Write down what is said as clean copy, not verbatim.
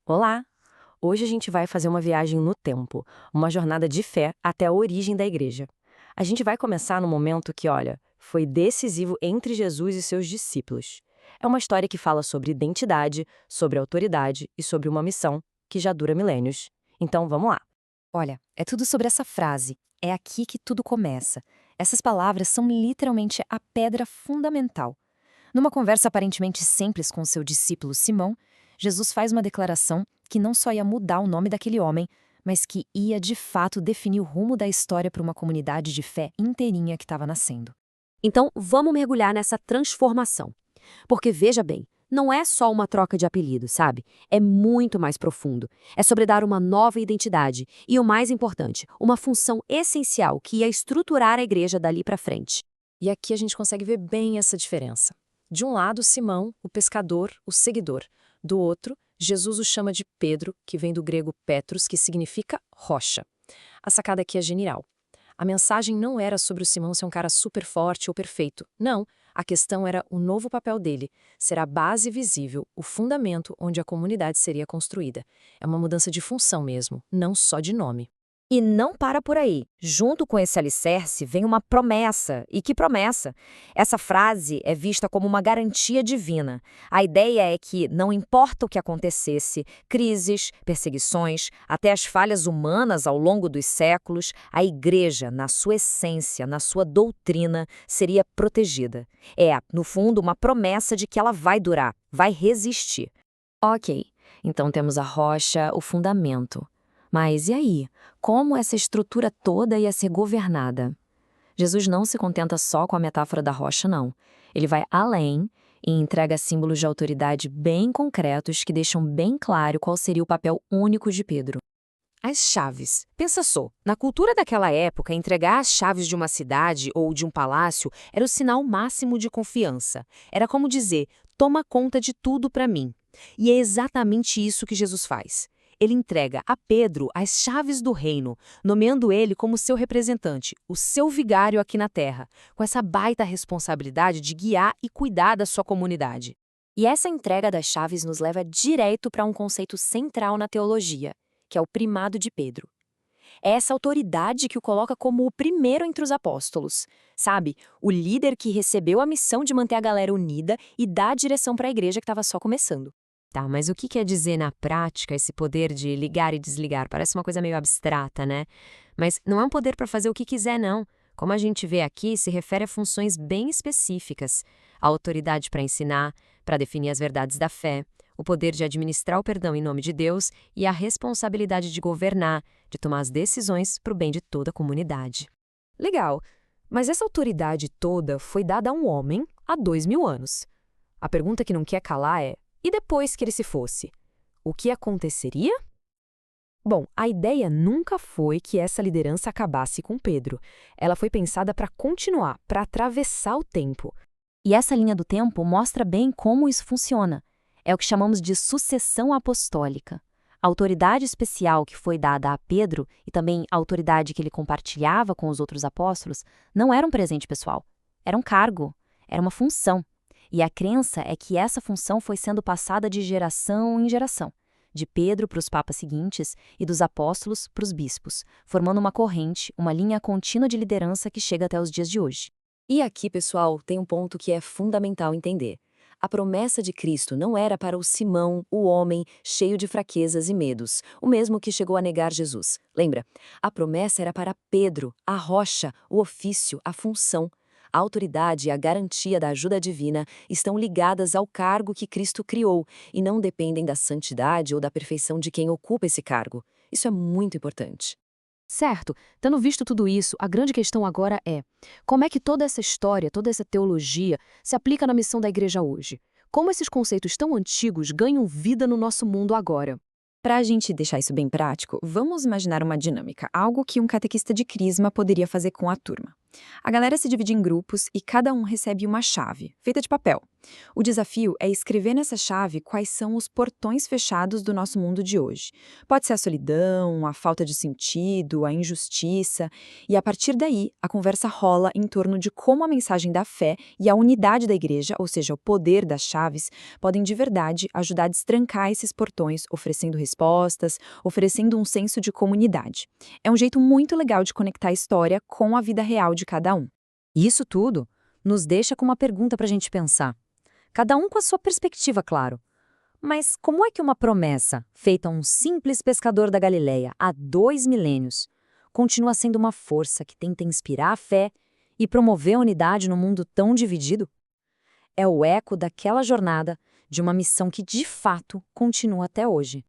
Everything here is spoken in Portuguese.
Olá! Hoje a gente vai fazer uma viagem no tempo, uma jornada de fé até a origem da igreja. A gente vai começar no momento que, olha, foi decisivo entre Jesus e seus discípulos. É uma história que fala sobre identidade, sobre autoridade e sobre uma missão que já dura milênios. Então vamos lá. Olha, é tudo sobre essa frase. É aqui que tudo começa. Essas palavras são literalmente a pedra fundamental. Numa conversa aparentemente simples com seu discípulo Simão, Jesus faz uma declaração que não só ia mudar o nome daquele homem, mas que ia de fato definir o rumo da história para uma comunidade de fé inteirinha que estava nascendo. Então, vamos mergulhar nessa transformação. Porque, veja bem, não é só uma troca de apelido, sabe? É muito mais profundo. É sobre dar uma nova identidade e, o mais importante, uma função essencial que ia estruturar a igreja dali para frente. E aqui a gente consegue ver bem essa diferença. De um lado, Simão, o pescador, o seguidor. Do outro, Jesus o chama de Pedro, que vem do grego Petros, que significa rocha. A sacada aqui é genial. A mensagem não era sobre o Simão ser um cara super forte ou perfeito. Não, a questão era o novo papel dele, ser a base visível, o fundamento onde a comunidade seria construída. É uma mudança de função mesmo, não só de nome. E não para por aí. Junto com esse alicerce vem uma promessa. E que promessa? Essa frase é vista como uma garantia divina. A ideia é que, não importa o que acontecesse, crises, perseguições, até as falhas humanas ao longo dos séculos, a igreja, na sua essência, na sua doutrina, seria protegida. É, no fundo, uma promessa de que ela vai durar, vai resistir. Ok, então temos a rocha, o fundamento. Mas e aí? Como essa estrutura toda ia ser governada? Jesus não se contenta só com a metáfora da rocha, não. Ele vai além e entrega símbolos de autoridade bem concretos que deixam bem claro qual seria o papel único de Pedro. As chaves. Pensa só, na cultura daquela época, entregar as chaves de uma cidade ou de um palácio era o sinal máximo de confiança. Era como dizer, toma conta de tudo para mim. E é exatamente isso que Jesus faz. Ele entrega a Pedro as chaves do reino, nomeando ele como seu representante, o seu vigário aqui na terra, com essa baita responsabilidade de guiar e cuidar da sua comunidade. E essa entrega das chaves nos leva direto para um conceito central na teologia, que é o primado de Pedro. É essa autoridade que o coloca como o primeiro entre os apóstolos, sabe? O líder que recebeu a missão de manter a galera unida e dar a direção para a igreja que estava só começando. Tá, mas o que quer dizer na prática esse poder de ligar e desligar? Parece uma coisa meio abstrata, né? Mas não é um poder para fazer o que quiser, não. Como a gente vê aqui, se refere a funções bem específicas. A autoridade para ensinar, para definir as verdades da fé, o poder de administrar o perdão em nome de Deus e a responsabilidade de governar, de tomar as decisões para o bem de toda a comunidade. Legal, mas essa autoridade toda foi dada a um homem há 2000 anos. A pergunta que não quer calar é: e depois que ele se fosse? O que aconteceria? Bom, a ideia nunca foi que essa liderança acabasse com Pedro. Ela foi pensada para continuar, para atravessar o tempo. E essa linha do tempo mostra bem como isso funciona. É o que chamamos de sucessão apostólica. A autoridade especial que foi dada a Pedro e também a autoridade que ele compartilhava com os outros apóstolos não era um presente pessoal, era um cargo, era uma função. E a crença é que essa função foi sendo passada de geração em geração, de Pedro para os papas seguintes e dos apóstolos para os bispos, formando uma corrente, uma linha contínua de liderança que chega até os dias de hoje. E aqui, pessoal, tem um ponto que é fundamental entender. A promessa de Cristo não era para o Simão, o homem, cheio de fraquezas e medos, o mesmo que chegou a negar Jesus. Lembra? A promessa era para Pedro, a rocha, o ofício, a função. A autoridade e a garantia da ajuda divina estão ligadas ao cargo que Cristo criou e não dependem da santidade ou da perfeição de quem ocupa esse cargo. Isso é muito importante. Certo, tendo visto tudo isso, a grande questão agora é: como é que toda essa história, toda essa teologia se aplica na missão da igreja hoje? Como esses conceitos tão antigos ganham vida no nosso mundo agora? Para a gente deixar isso bem prático, vamos imaginar uma dinâmica, algo que um catequista de crisma poderia fazer com a turma. A galera se divide em grupos e cada um recebe uma chave, feita de papel. O desafio é escrever nessa chave quais são os portões fechados do nosso mundo de hoje. Pode ser a solidão, a falta de sentido, a injustiça, e a partir daí a conversa rola em torno de como a mensagem da fé e a unidade da igreja, ou seja, o poder das chaves, podem de verdade ajudar a destrancar esses portões, oferecendo respostas, oferecendo um senso de comunidade. É um jeito muito legal de conectar a história com a vida real de cada um. E isso tudo nos deixa com uma pergunta para a gente pensar. Cada um com a sua perspectiva, claro. Mas como é que uma promessa, feita a um simples pescador da Galileia há 2 milênios, continua sendo uma força que tenta inspirar a fé e promover a unidade no mundo tão dividido? É o eco daquela jornada, de uma missão que de fato continua até hoje.